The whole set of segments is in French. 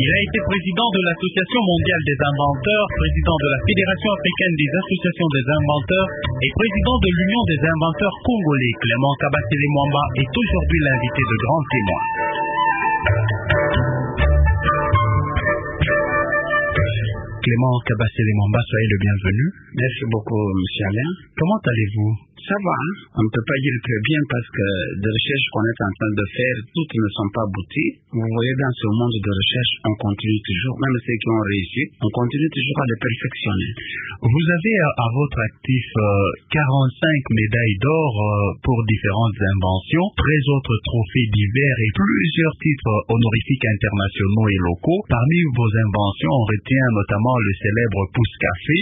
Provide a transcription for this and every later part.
Il a été président de l'Association mondiale des inventeurs, président de la Fédération africaine des associations des inventeurs et président de l'Union des inventeurs congolais. Clément Kabasele Mwamba est aujourd'hui l'invité de grands témoins. Clément Kabasele Mwamba, soyez le bienvenu. Merci beaucoup, M. Alain. Comment allez-vous? Ça va, hein? On ne peut pas dire très bien parce que des recherches qu'on est en train de faire, toutes ne sont pas abouties. Vous voyez, dans ce monde de recherche, on continue toujours, même ceux qui ont réussi, on continue toujours à les perfectionner. Vous avez à votre actif 45 médailles d'or pour différentes inventions, 13 autres trophées divers et plusieurs titres honorifiques internationaux et locaux. Parmi vos inventions, on retient notamment le célèbre pouce-café,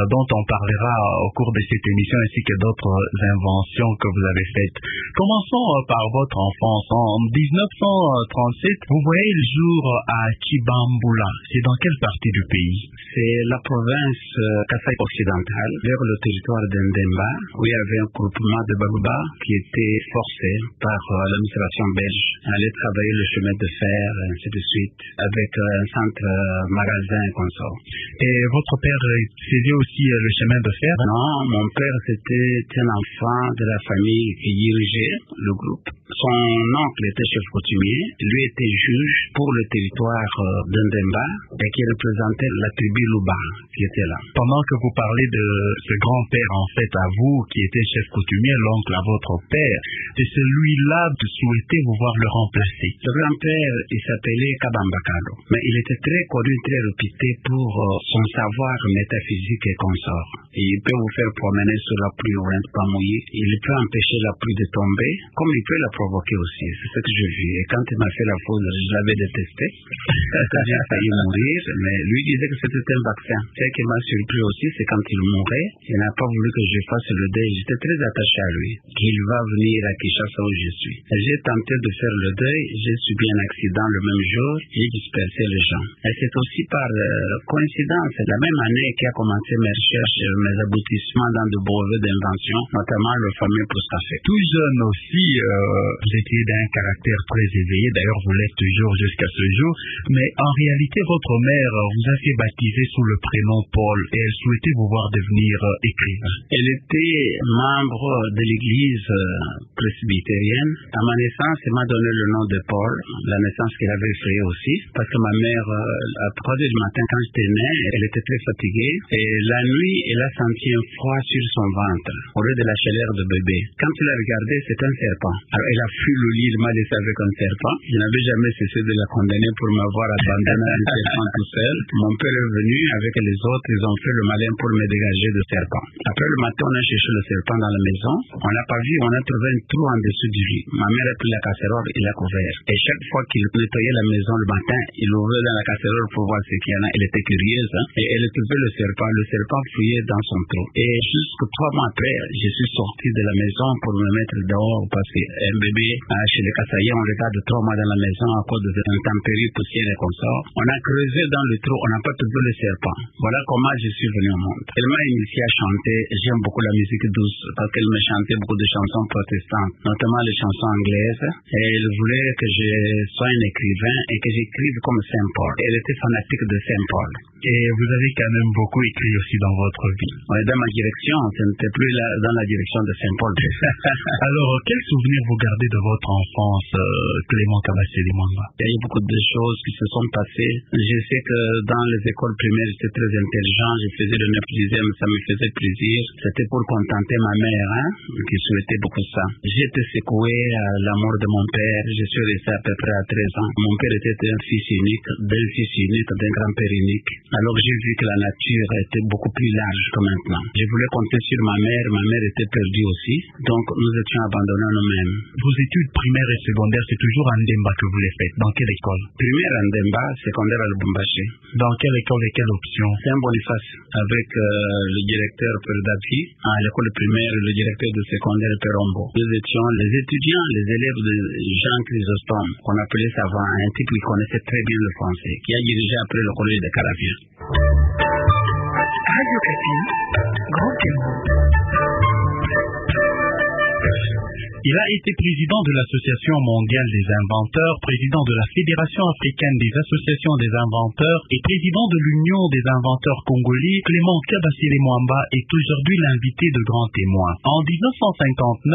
dont on parlera au cours de cette émission, ainsi que d'autres inventions que vous avez faites. Commençons par votre enfance. En 1937, vous voyez le jour à Kibambula. C'est dans quelle partie du pays? C'est la province Kasai occidentale, vers le territoire d'Ndemba, où il y avait un groupement de Baluba qui était forcé par l'administration belge à aller travailler le chemin de fer, ainsi de suite, avec un centre magasin et consort. Et votre père faisait aussi le chemin de fer? Non, mon père c'était un enfant de la famille qui dirigeait le groupe. Son oncle était chef coutumier, lui était juge pour le territoire d'Ndemba et qui représentait la tribu Luba qui était là. Pendant que vous parlez de ce grand-père en fait à vous qui était chef coutumier, l'oncle à votre père, c'est celui-là que souhaitez vous voir le remplacer? Le grand-père, il s'appelait Kabambakado, mais il était très connu, très réputé pour son savoir métaphysique et consort. Et il peut vous faire promener sur la pluie ou pas mouillé, il peut empêcher la pluie de tomber, comme il peut la provoquer aussi. C'est ce que je vis. Et quand il m'a fait la foudre, je l'avais détesté. J'ai failli mourir, mais lui disait que c'était un vaccin. Ce qui m'a surpris aussi, c'est quand il mourait, il n'a pas voulu que je fasse le deuil. J'étais très attaché à lui, qu'il va venir à Kinshasa où je suis. J'ai tenté de faire le deuil, j'ai subi un accident le même jour, j'ai dispersé les gens. Et c'est aussi par coïncidence, la même année qu'a commencé mes recherches, mes aboutissements dans de brevets d'invention, notamment le fameux pouce-café. Tout jeune aussi, vous étiez d'un caractère très éveillé, d'ailleurs vous l'êtes toujours jusqu'à ce jour, mais en réalité votre mère vous a fait baptiser sous le prénom Paul et elle souhaitait vous voir devenir écrivain. Elle était membre de l'église presbytérienne. À ma naissance, elle m'a donné le nom de Paul, la naissance qu'elle avait fait aussi, parce que ma mère, à 3 heures du matin quand j'étais né, elle était très fatiguée et la nuit, elle a senti un froid sur son ventre, au lieu de la chaleur de bébé. Quand tu l'as regardé, c'est un serpent. Alors elle a fui le lit, elle m'a laissé avec un serpent. Je n'avais jamais cessé de la condamner pour m'avoir abandonné à un serpent tout seul. Mon père est venu avec les autres, ils ont fait le malin pour me dégager de serpent. Après le matin, on a cherché le serpent dans la maison. On l'a pas vu, on a trouvé un trou en dessous du lit. Ma mère a pris la casserole et l'a couvert. Et chaque fois qu'il nettoyait la maison le matin, il ouvrait dans la casserole pour voir ce qu'il y en a. Elle était curieuse, hein? Et elle trouvait le serpent fouillait dans son trou. Et jusqu'à 3 mois après, je suis sorti de la maison pour me mettre dehors parce qu'un bébé chez les Kassaïens, on regarde 3 mois dans la maison à cause de intempéries, poussière et comme ça. On a creusé dans le trou, on n'a pas trouvé le serpent. Voilà comment je suis venu au monde. Elle m'a initié à chanter. J'aime beaucoup la musique douce parce qu'elle me chantait beaucoup de chansons protestantes, notamment les chansons anglaises. Et elle voulait que je sois un écrivain et que j'écrive comme Saint Paul. Elle était fanatique de Saint Paul. Et vous avez quand même beaucoup écrit aussi dans votre vie. Ouais, dans ma direction, ce n'était plus dans la direction de Saint Paul. Alors, quels souvenirs vous gardez de votre enfance, Clément Kabasele Mwamba? Il y a eu beaucoup de choses qui se sont passées. Je sais que dans les écoles primaires, j'étais très intelligent. Je faisais le 9e, ça me faisait plaisir. C'était pour contenter ma mère, hein, qui souhaitait beaucoup ça. J'étais secoué à la mort de mon père. Je suis resté à peu près à 13 ans. Mon père était un fils unique, d'un grand-père unique. Alors j'ai vu que la nature était beaucoup plus large que maintenant. Je voulais compter sur ma mère était perdue aussi. Donc nous étions abandonnés à nous-mêmes. Vos études primaires et secondaires, c'est toujours à Ndemba que vous les faites. Dans quelle école? Primaire à Ndemba, secondaire à Lubumbashi. Dans quelle école et quelle option? Saint-Boniface, avec le directeur Père Dapi. À l'école primaire, le directeur de secondaire Père Rombo. Nous étions les étudiants, les élèves de Jean Chrysostome, qu'on appelait savant, un type qui connaissait très bien le français, qui a dirigé après le collège de Caravia. Radio Capi, grand témoin. Il a été président de l'Association mondiale des inventeurs, président de la Fédération africaine des associations des inventeurs et président de l'Union des inventeurs congolais. Clément Kabasele Mwamba est aujourd'hui l'invité de grands témoins. En 1959,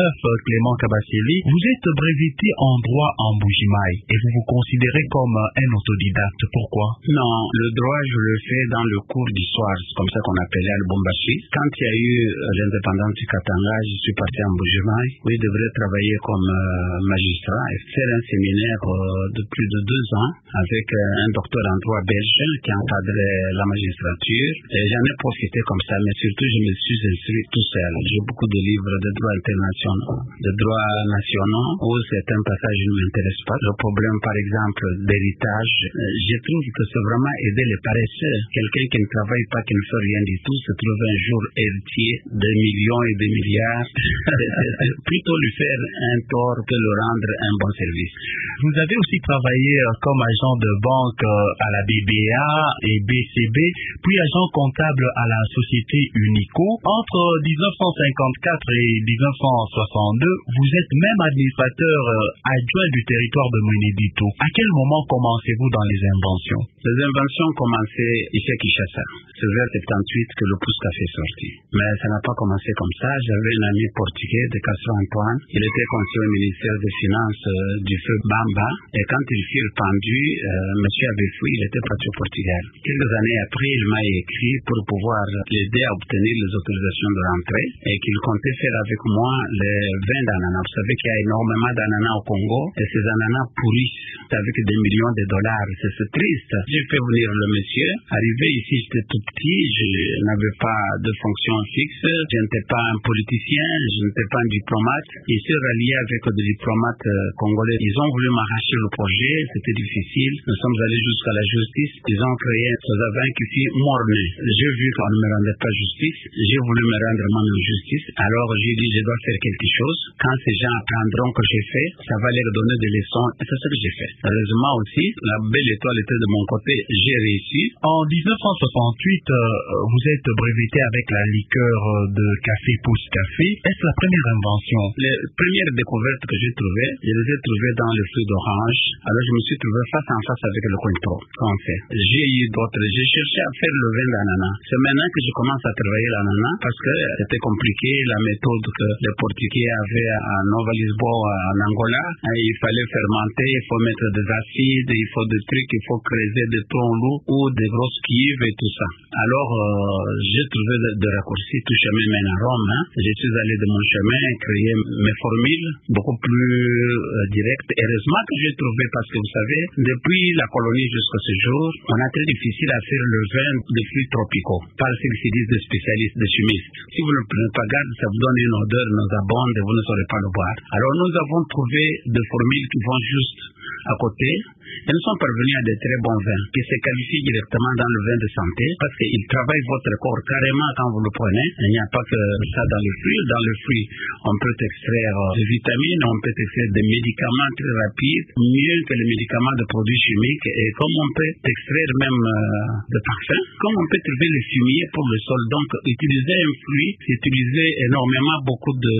Clément Kabasele, vous êtes breveté en droit en Mbuji-Mayi et vous vous considérez comme un autodidacte. Pourquoi? Non, le droit, je le fais dans le cours d'histoire, c'est comme ça qu'on appelait à Lubumbashi. Quand il y a eu l'indépendance du Katanga, je suis parti en Mbuji-Mayi où je devrais travailler comme magistrat et faire un séminaire de plus de 2 ans avec un docteur en droit belge qui encadrait la magistrature. Et j'en ai profité comme ça, mais surtout je me suis instruit tout seul. J'ai beaucoup de livres de droit international, de droit nationaux où certains passages ne m'intéressent pas. Le problème, par exemple, d'héritage, je trouve que c'est vraiment aider les paresseux. Quelqu'un qui ne travaille pas, qui ne fait rien du tout, se trouve un jour héritier de millions et de milliards. C'est plutôt lui faire un tort que le rendre un bon service. Vous avez aussi travaillé comme agent de banque à la BBA et BCB, puis agent comptable à la société Unico. Entre 1954 et 1962, vous êtes même administrateur adjoint du territoire de Mwenedito. À quel moment commencez-vous dans les inventions? Les inventions ont commencé ici à Kinshasa. C'est vers 78 que le pouce café est sorti. Mais ça n'a pas commencé comme ça. J'avais un ami portugais de Castro Antoine. Il était conseiller au ministère des Finances du feu Bamba. Et quand il fut pendu, monsieur avait fui, il était parti au Portugal. Quelques années après, il m'a écrit pour pouvoir l'aider à obtenir les autorisations de rentrée et qu'il comptait faire avec moi les vins d'ananas. Vous savez qu'il y a énormément d'ananas au Congo et ces ananas pourrissent avec des millions de dollars. C'est triste. J'ai fait venir le monsieur. Arrivé ici, j'étais tout petit, je n'avais pas de fonction fixe, je n'étais pas un politicien, je n'étais pas un diplomate. Ils se ralliaient avec des diplomates congolais. Ils ont voulu m'arracher le projet, c'était difficile. Nous sommes allés jusqu'à la justice. Ils ont créé ces avins qui fut morné. J'ai vu qu'on ne me rendait pas justice. J'ai voulu me rendre moi-même justice. Alors j'ai dit, je dois faire quelque chose. Quand ces gens apprendront que j'ai fait, ça va leur donner des leçons. Et c'est ce que j'ai fait. Heureusement aussi, la belle étoile était de mon côté. J'ai réussi. En 1968, vous êtes breveté avec la liqueur de café Pousse Café. Est-ce la première invention? Les premières découvertes que j'ai trouvées, je les ai trouvées dans le fruit d'orange. Alors je me suis trouvé face en face avec le cointreau. Comment faire? J'ai eu d'autres. J'ai cherché à faire le vin d'ananas. C'est maintenant que je commence à travailler l'ananas parce que c'était compliqué. La méthode que les Portugais avaient à Nova Lisboa, en Angola, il fallait fermenter, il faut mettre des acides, il faut des trucs, il faut creuser des troncs lourds ou des grosses cuves et tout ça. Alors j'ai trouvé des raccourcis, tout chemin mène à Rome. Je suis allé de mon chemin, créer mes formules beaucoup plus directes. Heureusement que j'ai trouvé parce que vous savez, depuis la colonie jusqu'à ce jour, on a très difficile à faire le vin de fruits tropicaux. Par ce qu'ils disent des spécialistes, des chimistes. Si vous ne prenez pas garde, ça vous donne une odeur nauséabonde et vous ne saurez pas le boire. Alors nous avons trouvé des formules qui vont juste à côté. Et nous sommes parvenus à des très bons vins qui se qualifient directement dans le vin de santé parce qu'ils travaillent votre corps carrément quand vous le prenez. Il n'y a pas que ça dans le fruit. Dans le fruit, on peut extraire des vitamines, on peut extraire des médicaments très rapides, mieux que les médicaments de produits chimiques. Et comme on peut extraire même de parfums, comme on peut trouver le fumier pour le sol. Donc, utiliser un fruit, c'est utiliser énormément beaucoup de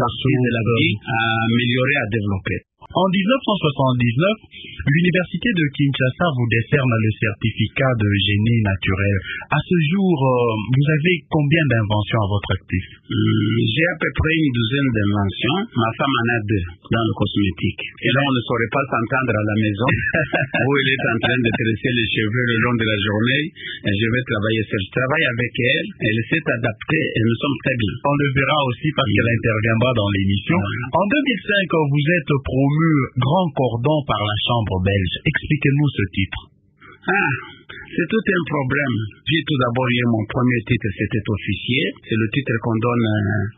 ressources de la vie à améliorer, à développer. En 1979, l'Université de Kinshasa vous décerne le certificat de génie naturel. À ce jour, vous avez combien d'inventions à votre actif? J'ai à peu près une douzaine d'inventions. Ma femme en a 2 dans le cosmétique. Et là, on ne saurait pas s'entendre à la maison où elle est en train de tresser les cheveux le long de la journée. Et je vais travailler seul. Je travaille avec elle. Elle s'est adaptée et nous sommes très bien. On le verra aussi parce qu'elle interviendra dans l'émission. En 2005, vous êtes promu Grand Cordon par la Chambre belge. Expliquez-nous ce titre. C'est tout un problème. J'ai tout d'abord eu mon premier titre, c'était officier. C'est le titre qu'on donne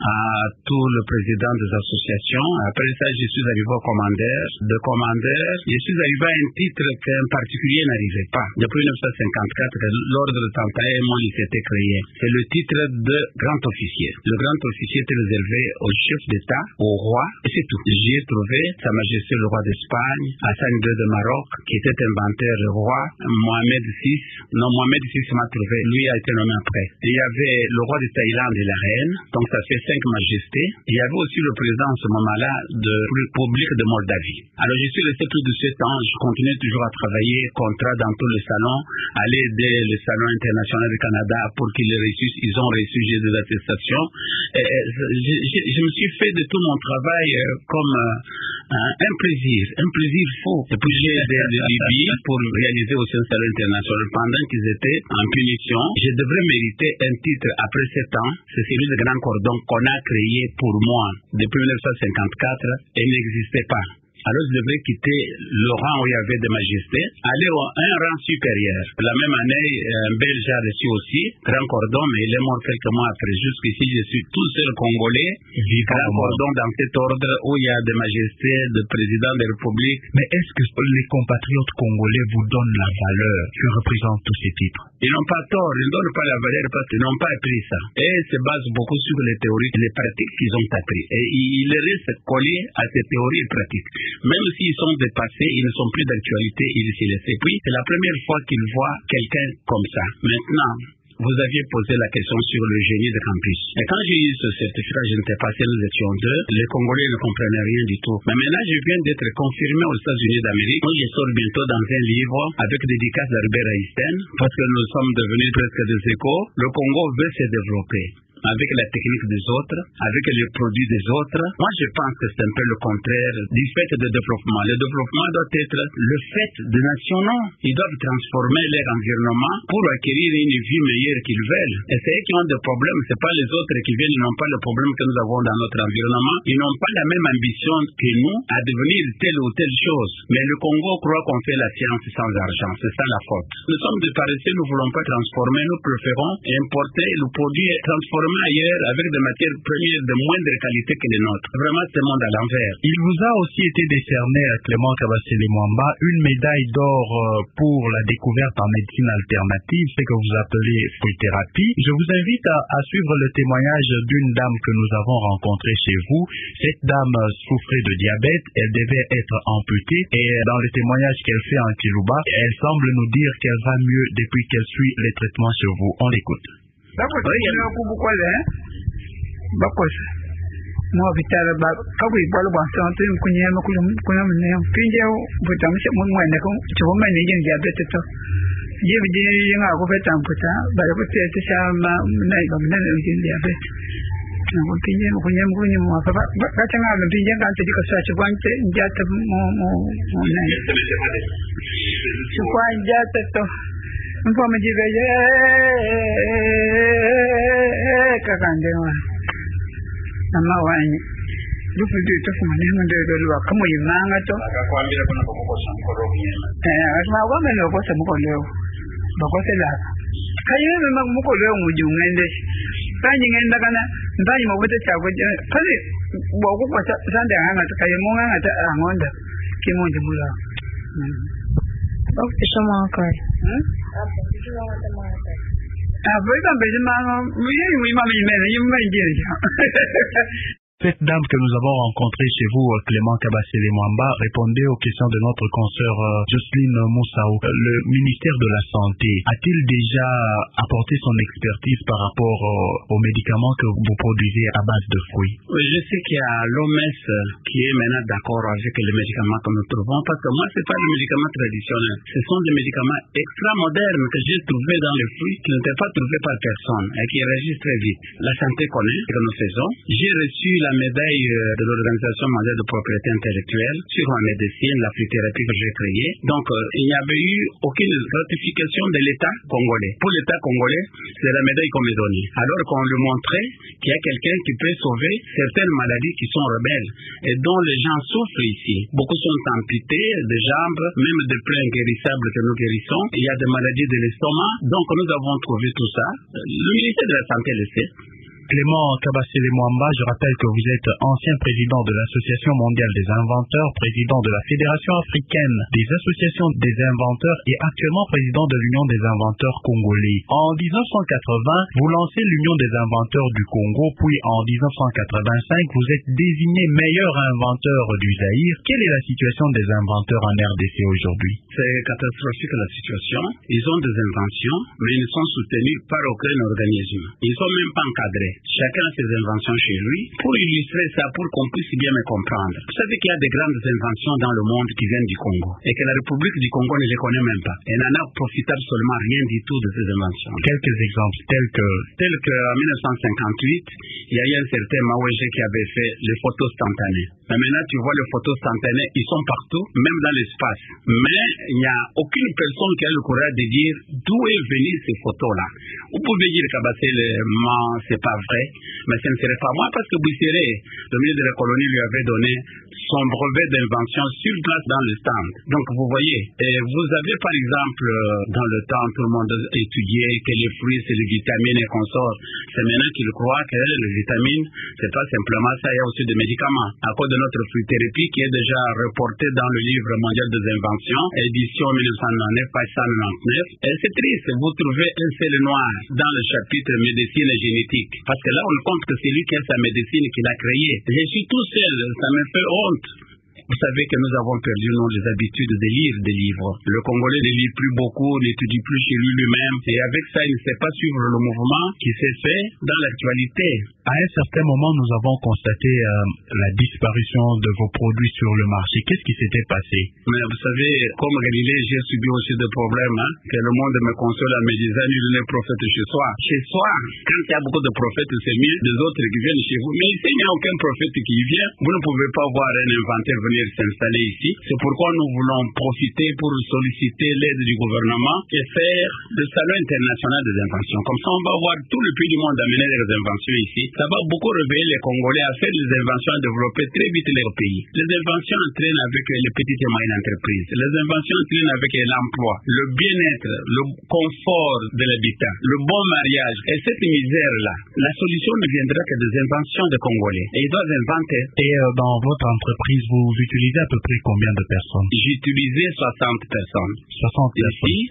à tous les présidents des associations. Après ça, je suis arrivé au commandeur. De commandeur, je suis arrivé à un titre qu'un particulier n'arrivait pas. Depuis 1954, l'ordre de Tantaïmon s'était créé. C'est le titre de grand officier. Le grand officier était réservé au chef d'État, au roi, et c'est tout. J'y ai trouvé Sa Majesté le roi d'Espagne, Hassan II de Maroc, qui était inventeur roi, Mohamed VI, Mohamed VI m'a trouvé, lui a été nommé après. Il y avait le roi de Thaïlande et la reine, donc ça fait 5 majestés. Il y avait aussi le président en ce moment-là de la République de Moldavie. Alors je suis resté plus de 7 ans, je continue toujours à travailler, contrat dans tous les salons, aller aider le salon international du Canada pour qu'ils les réussissent. Ils ont reçu, j'ai des attestations. Je me suis fait de tout mon travail comme un plaisir fou. Et puis j'ai aidé Libye pour réaliser aussi un salon international pendant qu'ils étaient en punition. Je devrais mériter un titre après 7 ans. C'est celui de Grand Cordon qu'on a créé pour moi depuis 1954 et n'existait pas. Alors je devrais quitter le rang où il y avait des majestés, aller à un rang supérieur. La même année, un Belge a reçu aussi Grand Cordon, mais il est mort quelques mois après. Jusqu'ici, je suis tout seul Congolais, Grand Cordon dans cet ordre où il y a des majestés, des présidents des républiques. Mais est-ce que les compatriotes congolais vous donnent la valeur que représentent tous ces titres? Ils n'ont pas tort, ils ne donnent pas la valeur parce qu'ils n'ont pas appris ça. Et ils se basent beaucoup sur les théories, les pratiques qu'ils ont appris. Et ils restent collés à ces théories et pratiques. Même s'ils sont dépassés, ils ne sont plus d'actualité, ils s'y laissent. Et puis, c'est la première fois qu'ils voient quelqu'un comme ça. Maintenant, vous aviez posé la question sur le génie de campus. Et quand j'ai eu ce certificat, je n'étais pas seul, nous étions 2. Les Congolais ne comprenaient rien du tout. Mais maintenant, je viens d'être confirmé aux États-Unis d'Amérique. Moi, je sors bientôt dans un livre avec dédicace d'Albert Einstein, parce que nous sommes devenus presque des échos. Le Congo veut se développer avec la technique des autres, avec les produits des autres. Moi, je pense que c'est un peu le contraire du fait de développement. Le développement doit être le fait des nationaux. Ils doivent transformer leur environnement pour acquérir une vie meilleure qu'ils veulent. Et c'est eux qui ont des problèmes. C'est pas les autres qui viennent, ils n'ont pas le problème que nous avons dans notre environnement. Ils n'ont pas la même ambition que nous à devenir telle ou telle chose. Mais le Congo croit qu'on fait la science sans argent. C'est ça la faute. Nous sommes des paresseux, nous ne voulons pas transformer. Nous préférons importer le produit transformé ailleurs avec des matières premières de moindre qualité que les nôtres. Vraiment, c'est le monde à l'envers. Il vous a aussi été décerné à Clément Kabasele Mwamba une médaille d'or pour la découverte en médecine alternative, ce que vous appelez fruit-thérapie. Je vous invite à suivre le témoignage d'une dame que nous avons rencontrée chez vous. Cette dame souffrait de diabète, elle devait être amputée et dans le témoignage qu'elle fait en Kiluba, elle semble nous dire qu'elle va mieux depuis qu'elle suit les traitements chez vous. On l'écoute. Mo vital ba kawi bol ba sa tin kunya ma kunya ne pinje buta mu mun wanda ko to mun ne yin diabetes to je bi yin a ko fetan puta ba ko te ta sha ma nai ba mun ne yin diabetes na ko pinje mu kunya mu fa ba ka tanga da pinje kan ta dika sa ci kwante ja ta mo ne ci kwan ja ta to mun ma ji ga ye ka kan de wa amma wani duk da ta kuma ne mun da ruwa kuma yin manga to aka kwambira kuna ko san ko robiye asma wa men ko sa mu ko lew ba ko se la kayi ne mu ko lew mu ju ngende tanyi ngenda kana ndanyi mo bete cha ko kale bo ko ko san da hanga ta kayi mu hanga ta angonda ki mo ju mula o ke shoma ka Cette dame que nous avons rencontrée chez vous, Clément Kabasele Mwamba, répondait aux questions de notre consoeur Jocelyne Moussao. Le ministère de la Santé a-t-il déjà apporté son expertise par rapport aux médicaments que vous produisez à base de fruits? Oui, je sais qu'il y a l'OMS qui est maintenant d'accord avec les médicaments que nous trouvons, parce que moi, ce n'est pas des médicaments traditionnels. Ce sont des médicaments extra modernes que j'ai trouvés dans les fruits qui n'étaient pas trouvés par personne et qui réagissent très vite. La santé connaît ce que nous faisons. J'ai reçu la médaille de l'Organisation mondiale de propriété intellectuelle sur la médecine, la fruit-thérapie que j'ai créée. Donc, il n'y avait eu aucune ratification de l'État congolais. Pour l'État congolais, c'est la médaille qu'on me donnait. Alors qu'on lui montrait qu'il y a quelqu'un qui peut sauver certaines maladies qui sont rebelles et dont les gens souffrent ici. Beaucoup sont amputés des jambes, même des plaies inguérissables que nous guérissons. Il y a des maladies de l'estomac. Donc, nous avons trouvé tout ça. Le ministère de la Santé le sait. Clément Kabasele Mwamba, je rappelle que vous êtes ancien président de l'Association mondiale des inventeurs, président de la Fédération africaine des associations des inventeurs et actuellement président de l'Union des inventeurs congolais. En 1980, vous lancez l'Union des inventeurs du Congo, puis en 1985, vous êtes désigné meilleur inventeur du Zaïre. Quelle est la situation des inventeurs en RDC aujourd'hui? C'est catastrophique la situation. Ils ont des inventions, mais ils ne sont soutenus par aucun organisme. Ils ne sont même pas encadrés. Chacun a ses inventions chez lui. Pour illustrer ça, pour qu'on puisse bien me comprendre. Vous savez qu'il y a des grandes inventions dans le monde qui viennent du Congo et que la République du Congo ne les connaît même pas. Elle n'en a profité absolument rien du tout de ces inventions. Quelques exemples tels que en 1958, il y a eu un certain Mawege qui avait fait les photos instantanées. Mais maintenant, tu vois les photos instantanées, ils sont partout, même dans l'espace. Mais il n'y a aucune personne qui a le courage de dire d'où est venue ces photos-là. Vous pouvez dire Kabasele, c'est pas vrai, mais ce ne serait pas moi parce que Bouisséré, le ministre de la colonie, lui avait donné son brevet d'invention sur place dans le stand. Donc vous voyez, vous avez par exemple, dans le temps, tout le monde étudié que les fruits c'est les vitamines et consorts. C'est maintenant qu'ils croient que les vitamines, c'est pas simplement ça, il y a aussi des médicaments. À cause de notre fruit-thérapie qui est déjà reporté dans le livre mondial des inventions, édition 1999, page 199. Et c'est triste, vous trouvez un seul noir dans le chapitre médecine et génétique. Parce que là, on compte que c'est lui qui a sa médecine qui l'a créée. Je suis tout seul, ça me fait honte. Vous savez que nous avons perdu les habitudes de lire des livres. Le Congolais ne lit plus beaucoup, n'étudie plus chez lui-même. Et avec ça, il ne sait pas suivre le mouvement qui s'est fait dans l'actualité. À un certain moment, nous avons constaté la disparition de vos produits sur le marché. Qu'est-ce qui s'était passé? Mais vous savez, comme Galilée, j'ai subi aussi des problèmes. Que le monde me console en me disant, nul n'est prophète chez soi. Chez soi, quand il y a beaucoup de prophètes, c'est mieux des autres qui viennent chez vous. Mais ici, il n'y a aucun prophète qui vient. Vous ne pouvez pas voir un inventeur venir s'installer ici. C'est pourquoi nous voulons profiter pour solliciter l'aide du gouvernement et faire le salon international des inventions. Comme ça, on va voir tout le pays du monde amener leurs inventions ici. Ça va beaucoup réveiller les Congolais à faire des inventions, à développer très vite leur pays. Les inventions entraînent avec les petites et moyennes entreprises. Les inventions entraînent avec l'emploi, le bien-être, le confort de l'habitat, le bon mariage. Et cette misère-là, la solution ne viendra que des inventions des Congolais. Et ils doivent inventer. Et dans votre entreprise, vous utilisez à peu près combien de personnes? J'utilisais 60 personnes. 60 personnes. Ici,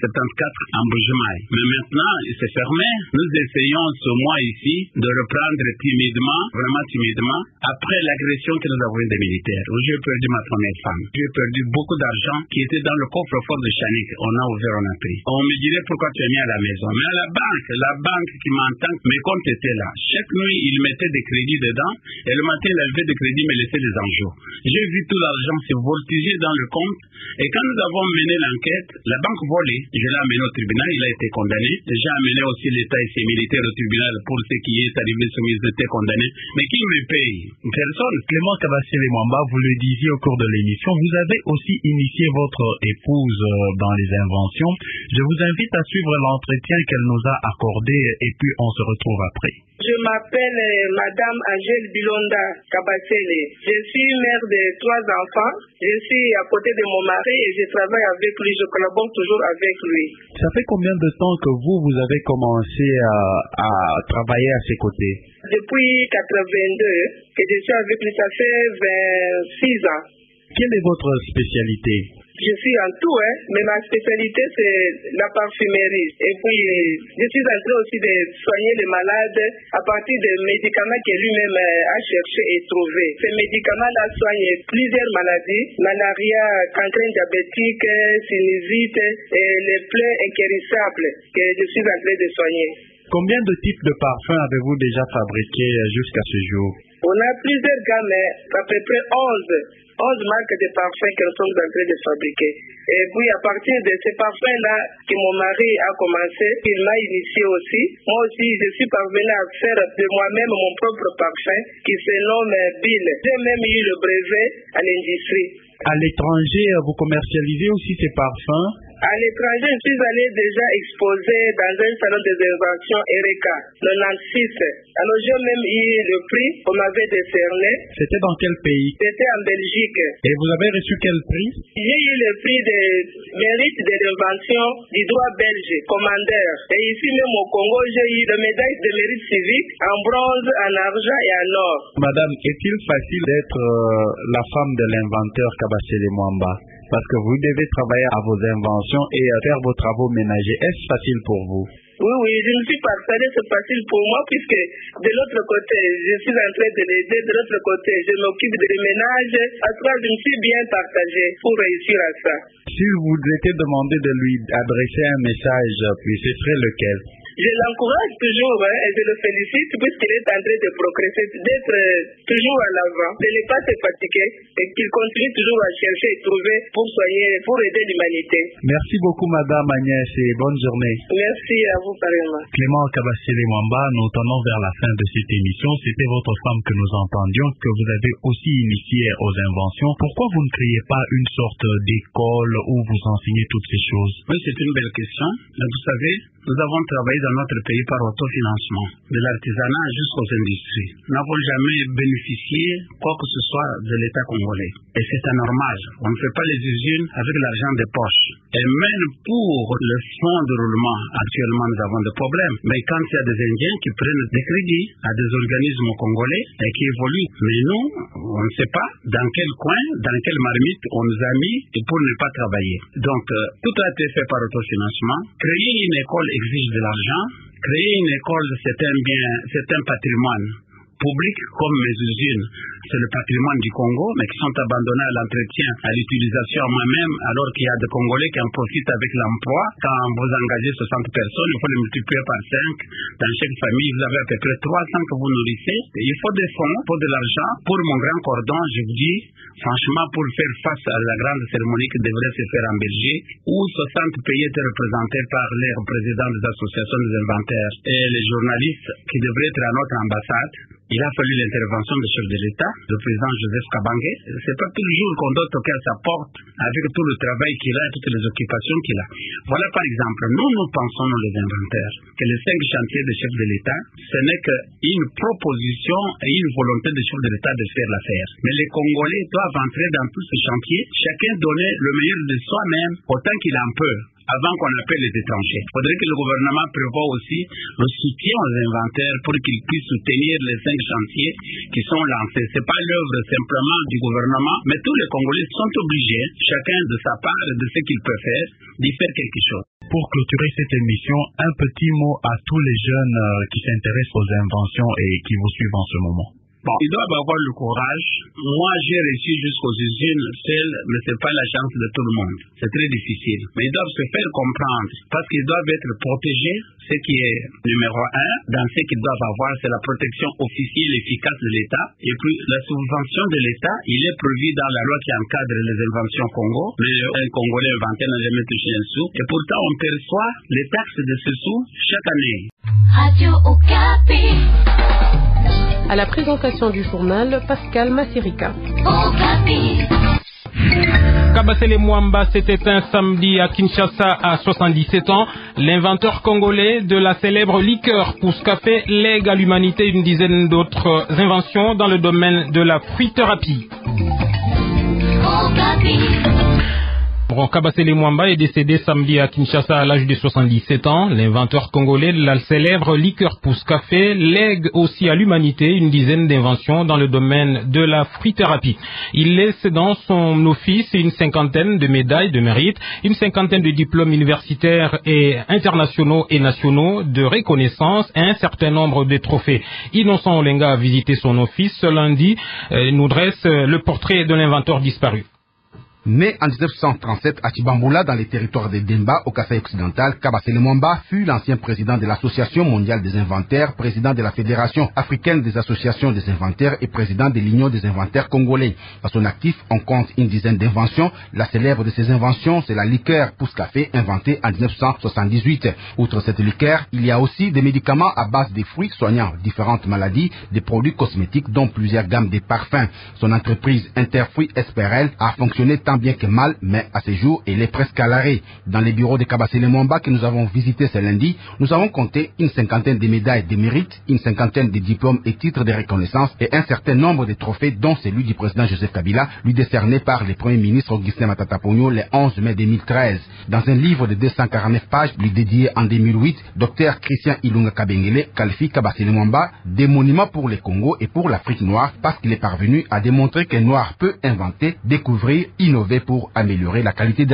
74 en Bujumaï. Mais maintenant, c'est fermé. Nous essayons ce mois ici de reprendre timidement, vraiment timidement, après l'agression que nous avons eue des militaires, où j'ai perdu ma première femme. J'ai perdu beaucoup d'argent qui était dans le coffre-fort de Chanik. On a ouvert, on a pris. On me dirait pourquoi tu es mis à la maison. Mais à la banque qui m'entend, mes comptes étaient là. Chaque nuit, ils mettaient des crédits dedans, et le matin, il avait des crédits, mais laissait des enjeux. J'ai vu tout l'argent se voltiger dans le compte, et quand nous avons mené l'enquête, la banque volée, je l'ai amené au tribunal, il a été condamné. J'ai amené aussi l'État et ses militaires au tribunal pour ce qui est arrivé, ils étaient condamnés. Mais qui me paye? Personne. Clément Kabasele Mwamba, vous le disiez au cours de l'émission, vous avez aussi initié votre épouse dans les inventions. Je vous invite à suivre l'entretien qu'elle nous a accordé et puis on se retrouve après. Je m'appelle Madame Angèle Bilonda Kabasele. Je suis mère de 3 enfants. Je suis à côté de mon mari et je travaille avec lui. Je collabore toujours avec lui. Ça fait combien de temps que vous avez commencé à travailler à ses côtés? Depuis 82 que je suis avec lui, ça fait 26 ans. Quelle est votre spécialité? Je suis en tout, mais ma spécialité c'est la parfumerie. Et puis, je suis en train aussi de soigner les malades à partir des médicaments que lui-même a cherché et trouvé. Ces médicaments-là soignent plusieurs maladies, malaria, cancre diabétique, sinusite et les plaies inguérissables que je suis en train de soigner. Combien de types de parfums avez-vous déjà fabriqués jusqu'à ce jour? On a plusieurs gammes, à peu près 11 marques de parfums que nous sommes en train de fabriquer. Et puis à partir de ces parfums-là que mon mari a commencé, il m'a initié aussi. Moi aussi, je suis parvenu à faire de moi-même mon propre parfum qui se nomme Bill. J'ai même eu le brevet à l'industrie. À l'étranger, vous commercialisez aussi ces parfums? À l'étranger, je suis allé déjà exposer dans un salon des inventions Ereka, 96. Alors j'ai même eu le prix qu'on m'avait décerné. C'était dans quel pays? C'était en Belgique. Et vous avez reçu quel prix? J'ai eu le prix de mérite de l'invention du droit belge, commandeur. Et ici même au Congo, j'ai eu la médaille de mérite civique en bronze, en argent et en or. Madame, est-il facile d'être la femme de l'inventeur Kabasele Mwamba? Parce que vous devez travailler à vos inventions et faire vos travaux ménagers. Est-ce facile pour vous? Oui, je me suis partagé, c'est facile pour moi puisque de l'autre côté, je suis en train de l'aider, de l'autre côté, je m'occupe des ménages. À toi, je me suis bien partagé pour réussir à ça. Si vous étiez demandé de lui adresser un message, puis ce serait lequel? Je l'encourage toujours et je le félicite puisqu'il est en train de progresser, d'être toujours à l'avant, de ne pas se fatiguer et qu'il continue toujours à chercher et trouver pour soigner, pour aider l'humanité. Merci beaucoup Madame Agnès et bonne journée. Merci à vous pareillement. Clément Kabasele Mwamba, nous tendons vers la fin de cette émission. C'était votre femme que nous entendions, que vous avez aussi initiée aux inventions. Pourquoi vous ne créez pas une sorte d'école où vous enseignez toutes ces choses? Oui, c'est une belle question. Mais vous savez, nous avons travaillé dans notre pays par autofinancement, de l'artisanat jusqu'aux industries. Nous n'avons jamais bénéficié quoi que ce soit de l'État congolais. Et c'est anormal. On ne fait pas les usines avec l'argent des poches. Et même pour le fonds de roulement, actuellement nous avons des problèmes. Mais quand il y a des Indiens qui prennent des crédits à des organismes congolais et qui évoluent, mais nous, on ne sait pas dans quel coin, dans quelle marmite on nous a mis pour ne pas travailler. Donc, tout a été fait par autofinancement. Créer une école exige de l'argent. Créer une école, c'est un bien, c'est un patrimoine public comme mes usines. C'est le patrimoine du Congo, mais qui sont abandonnés à l'entretien, à l'utilisation à moi-même, alors qu'il y a des Congolais qui en profitent avec l'emploi. Quand vous engagez 60 personnes, il faut les multiplier par 5. Dans chaque famille, vous avez à peu près 300 que vous nourrissez. Et il faut des fonds, il faut de l'argent. Pour mon grand cordon, je vous dis, franchement, pour faire face à la grande cérémonie qui devrait se faire en Belgique, où 60 pays étaient représentés par les représentants des associations des inventaires et les journalistes qui devraient être à notre ambassade, il a fallu l'intervention du chef de l'État, le président Joseph Kabangé. C'est pas tous les jours qu'on doit toquer à sa porte avec tout le travail qu'il a et toutes les occupations qu'il a. Voilà par exemple, nous pensons, nous les inventaires, que les 5 chantiers du chef de l'État, ce n'est qu'une proposition et une volonté du chef de l'État de faire l'affaire. Mais les Congolais doivent entrer dans tous ces chantiers, chacun donner le meilleur de soi-même autant qu'il en peut, avant qu'on appelle les étrangers. Il faudrait que le gouvernement prévoie aussi le soutien aux inventaires pour qu'ils puissent soutenir les 5 chantiers qui sont lancés. Ce n'est pas l'œuvre simplement du gouvernement, mais tous les Congolais sont obligés, chacun de sa part et de ce qu'il peut faire, d'y faire quelque chose. Pour clôturer cette émission, un petit mot à tous les jeunes qui s'intéressent aux inventions et qui vous suivent en ce moment. Bon, ils doivent avoir le courage. Moi, j'ai réussi jusqu'aux usines seuls, mais ce n'est pas la chance de tout le monde. C'est très difficile. Mais ils doivent se faire comprendre, parce qu'ils doivent être protégés. Ce qui est numéro 1, dans ce qu'ils doivent avoir, c'est la protection officielle efficace de l'État. Et puis, la subvention de l'État, il est prévu dans la loi qui encadre les inventions Congo. Mais un Congolais inventé n'a jamais touché un sou. Et pourtant, on perçoit les taxes de ce sou chaque année. Radio Okapi. À la présentation du journal, Pascal Massirika. Kabasele Mwamba s'est éteint samedi à Kinshasa à 77 ans. L'inventeur congolais de la célèbre liqueur Pousse Café lègue à l'humanité une dizaine d'autres inventions dans le domaine de la fruit-thérapie. Kabasele Mwamba est décédé samedi à Kinshasa à l'âge de 77 ans. L'inventeur congolais de la célèbre liqueur Pousse Café lègue aussi à l'humanité une dizaine d'inventions dans le domaine de la fruit-thérapie. Il laisse dans son office une cinquantaine de médailles de mérite, une cinquantaine de diplômes universitaires et internationaux et nationaux de reconnaissance et un certain nombre de trophées. Innocent Olenga a visité son office ce lundi, nous dresse le portrait de l'inventeur disparu. Né en 1937 à Chibamboula, dans les territoires de Demba, au Kasaï occidental, Kabasele Mwamba fut l'ancien président de l'Association mondiale des inventaires, président de la Fédération africaine des associations des inventaires et président de l'Union des inventaires congolais. À son actif, on compte une dizaine d'inventions. La célèbre de ces inventions, c'est la liqueur Pousse Café, inventée en 1978. Outre cette liqueur, il y a aussi des médicaments à base de fruits soignant différentes maladies, des produits cosmétiques, dont plusieurs gammes de parfums. Son entreprise Interfruits SPRL a fonctionné tant tant bien que mal, mais à ce jour, elle est presque à l'arrêt. Dans les bureaux de Kabasele Mwamba que nous avons visités ce lundi, nous avons compté une cinquantaine de médailles de mérite, une cinquantaine de diplômes et titres de reconnaissance et un certain nombre de trophées, dont celui du président Joseph Kabila, lui décerné par le premier ministre Augustin Matata Ponyo le 11 mai 2013. Dans un livre de 249 pages, lui dédié en 2008, Dr Christian Ilunga Kabengele qualifie Kabasele Mwamba des monuments pour le Congo et pour l'Afrique noire parce qu'il est parvenu à démontrer qu'un noir peut inventer, découvrir, innover pour améliorer la qualité de